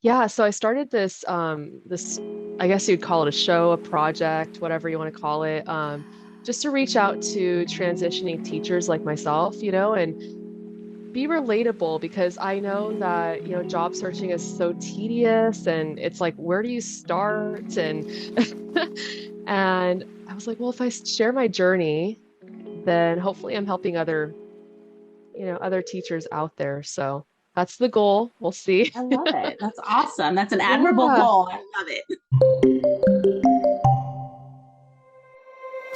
Yeah, so I started this I guess you'd call it a show, a project, whatever you want to call it, just to reach out to transitioning teachers like myself, and be relatable because I know that, job searching is so tedious and it's like, where do you start? And and I was like, well, if I share my journey, then hopefully I'm helping other teachers out there. So that's the goal. We'll see. I love it. That's awesome. That's an admirable Yeah. goal. I love it.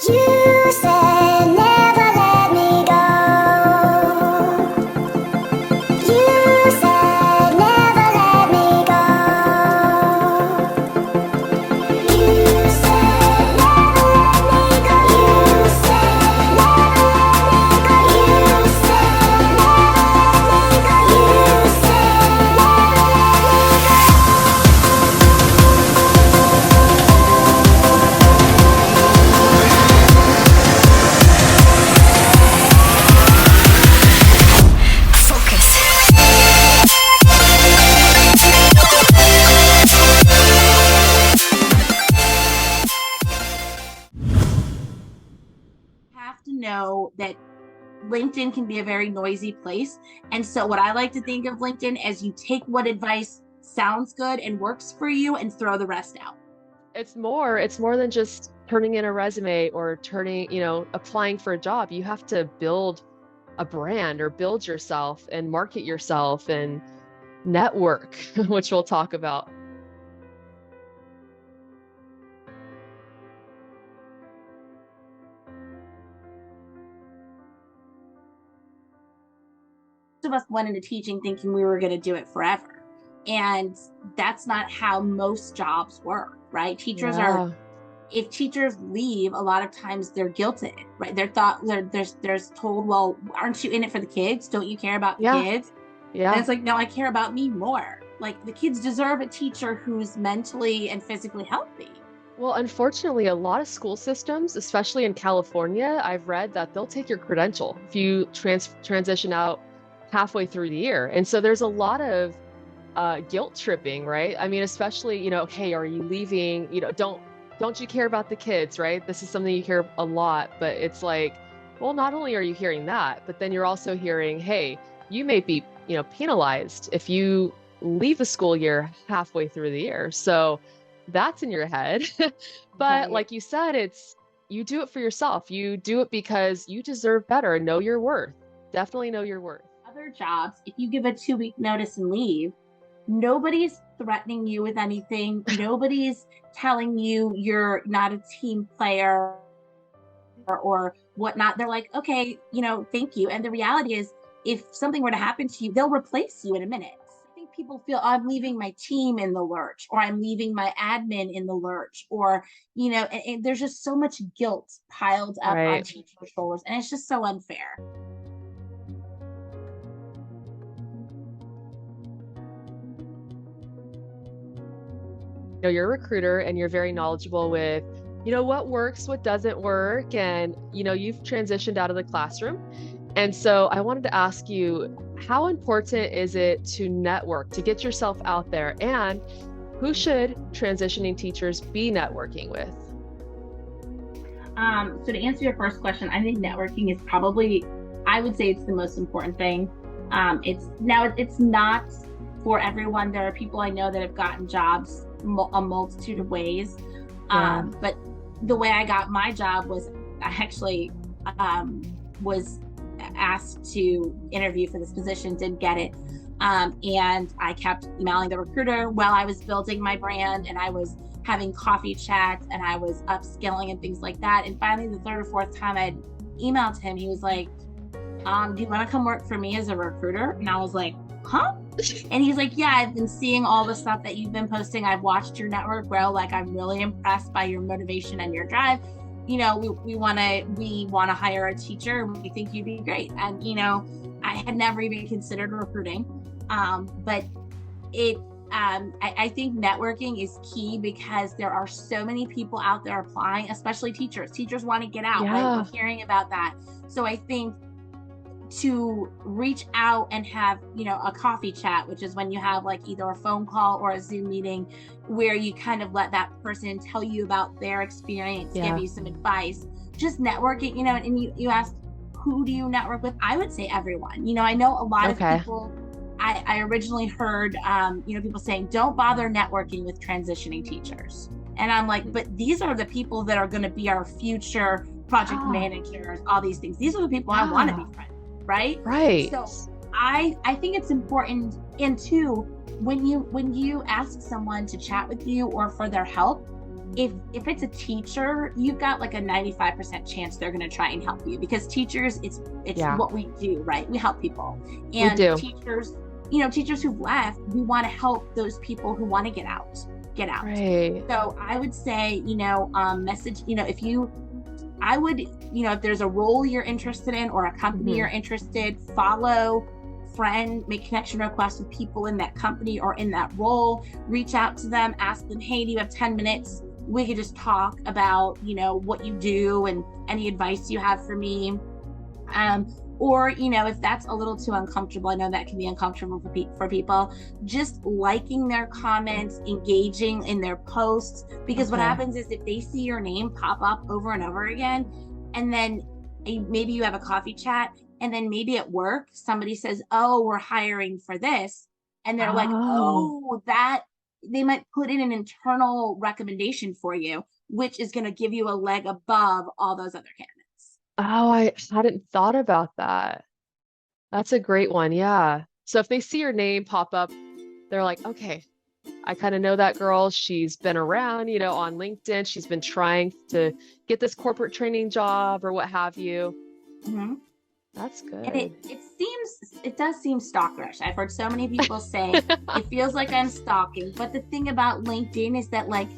You said never let me go. You said never let me go. You said never let me go. You said never let me go. You said never let me go. You said focus. Have to know that LinkedIn can be a very noisy place. And so, what I like to think of LinkedIn as you take what advice sounds good and works for you and throw the rest out. It's more than just turning in a resume or applying for a job. You have to build a brand or build yourself and market yourself and network, which we'll talk about. Most of us went into teaching thinking we were going to do it forever. And that's not how most jobs work, right? Yeah. If teachers leave, a lot of times they're guilted, right? They're told, well, aren't you in it for the kids? Don't you care about the Yeah. kids? And Yeah. it's like, no, I care about me more. Like the kids deserve a teacher who's mentally and physically healthy. Well, unfortunately, a lot of school systems, especially in California, I've read that they'll take your credential if you transition out halfway through the year. And so there's a lot of guilt tripping, right? I mean, especially, hey, are you leaving? Don't you care about the kids, right? This is something you hear a lot, but it's like, well, not only are you hearing that, but then you're also hearing, hey, you may be, penalized if you leave the school year halfway through the year. So that's in your head. But Right. like you said, you do it for yourself. You do it because you deserve better and know your worth. Definitely know your worth. Other jobs, if you give a 2 week notice and leave, nobody's threatening you with anything. Nobody's telling you you're not a team player or whatnot. They're like, okay, thank you. And the reality is, if something were to happen to you, they'll replace you in a minute. I think people feel I'm leaving my team in the lurch, or I'm leaving my admin in the lurch, or, and there's just so much guilt piled up on Right. teachers' shoulders. And it's just so unfair. You're a recruiter and you're very knowledgeable with, what works, what doesn't work, and you've transitioned out of the classroom. And so I wanted to ask you, how important is it to network, to get yourself out there, and who should transitioning teachers be networking with? So to answer your first question, I think networking is probably, I would say it's the most important thing. It's not for everyone. There are people I know that have gotten jobs a multitude of ways. Yeah. But the way I got my job was I actually was asked to interview for this position, didn't get it. And I kept emailing the recruiter while I was building my brand, and I was having coffee chats, and I was upskilling and things like that. And finally, the third or fourth time I emailed him, he was like, do you want to come work for me as a recruiter? And I was like, huh? And he's like, yeah, I've been seeing all the stuff that you've been posting. I've watched your network grow. Like, I'm really impressed by your motivation and your drive. We want to hire a teacher. We think you'd be great. And I had never even considered recruiting, but it I think networking is key because there are so many people out there applying, especially teachers. Teachers want to get out, right? We're Yeah. hearing about that. So I think to reach out and have, a coffee chat, which is when you have like either a phone call or a Zoom meeting where you kind of let that person tell you about their experience, Yeah. give you some advice, just networking, and you asked, who do you network with? I would say everyone. I know a lot of Okay. people, I originally heard, people saying, don't bother networking with transitioning teachers. And I'm like, but these are the people that are going to be our future project managers, all these things. These are the people I want to be friends with, right? Right. So I think it's important. And two, when you ask someone to chat with you or for their help, if it's a teacher, you've got like a 95% chance they're going to try and help you, because teachers, it's what we do, right? We help people. And we do. Teachers who've left, we want to help those people who want to get out. Right. So I would say, message, I would, if there's a role you're interested in or a company you're interested, follow, friend, make connection requests with people in that company or in that role, reach out to them, ask them, hey, do you have 10 minutes? We could just talk about, what you do and any advice you have for me. Or, if that's a little too uncomfortable, I know that can be uncomfortable for people, just liking their comments, engaging in their posts, because what happens is if they see your name pop up over and over again, and then maybe you have a coffee chat, and then maybe at work, somebody says, oh, we're hiring for this. And they're like, that they might put in an internal recommendation for you, which is going to give you a leg above all those other candidates. Oh, I hadn't thought about that. That's a great one. Yeah. So if they see your name pop up, they're like, okay, I kind of know that girl. She's been around, on LinkedIn. She's been trying to get this corporate training job or what have you. Mm-hmm. That's good. And it does seem stalkerish. I've heard so many people say it feels like I'm stalking. But the thing about LinkedIn is that, like,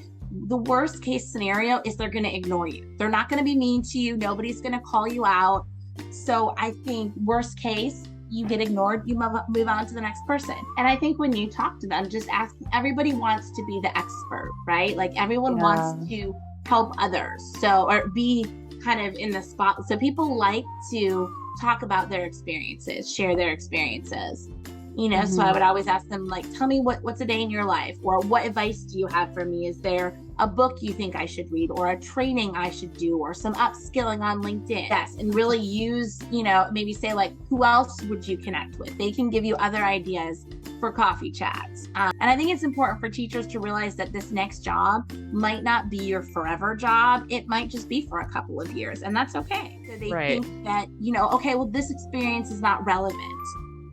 the worst case scenario is they're going to ignore you. They're not going to be mean to you. Nobody's going to call you out. So I think worst case, you get ignored, you move on to the next person. And I think when you talk to them, just ask, everybody wants to be the expert, right? Like everyone wants to help others. So, or be kind of in the spot. So people like to talk about their experiences, share their experiences. So I would always ask them, like, tell me what's a day in your life, or what advice do you have for me? Is there a book you think I should read, or a training I should do, or some upskilling on LinkedIn? Yes, and really use, maybe say, like, who else would you connect with? They can give you other ideas for coffee chats. And I think it's important for teachers to realize that this next job might not be your forever job. It might just be for a couple of years, and that's okay. So they think that, okay, well, this experience is not relevant.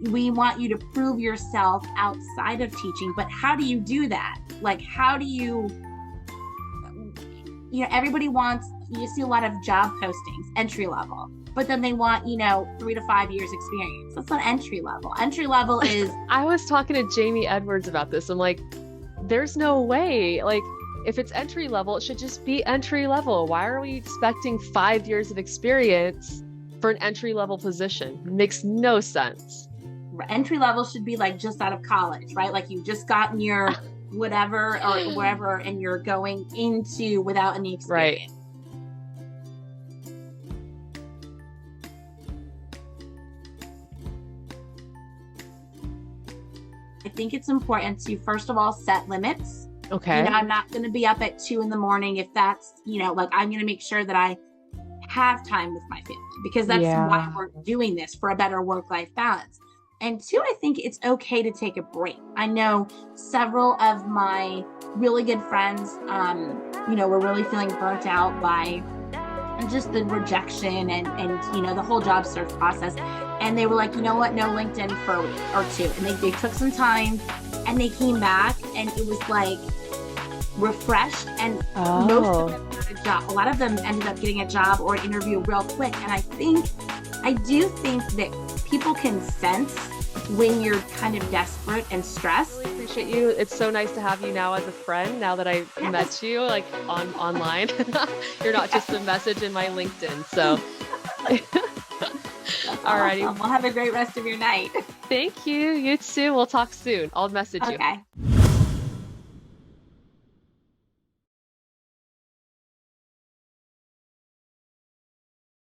We want you to prove yourself outside of teaching, but how do you do that? Like, how do you, everybody wants, you see a lot of job postings, entry level, but then they want, 3 to 5 years experience. That's not entry level. Entry level is. I was talking to Jamie Edwards about this. I'm like, there's no way. Like, if it's entry level, it should just be entry level. Why are we expecting 5 years of experience for an entry level position? It makes no sense. Entry level should be like just out of college, right? Like you've just gotten your whatever or wherever, and you're going into without any experience. I think it's important to, first of all, set limits. Okay. I'm not going to be up at 2 a.m. if that's, like, I'm going to make sure that I have time with my family, because that's why we're doing this, for a better work-life balance. And two, I think it's okay to take a break. I know several of my really good friends, were really feeling burnt out by just the rejection and the whole job search process. And they were like, you know what, no LinkedIn for a week or two. And they took some time and they came back, and it was like refreshed. And most of them got a job. A lot of them ended up getting a job or an interview real quick. And I do think that people can sense when you're kind of desperate and stressed. I really appreciate you. It's so nice to have you now as a friend, now that I met you, like, online. You're not just a message in my LinkedIn. So Alrighty. Awesome. Well, have a great rest of your night. Thank you. You too. We'll talk soon. I'll message you. Okay.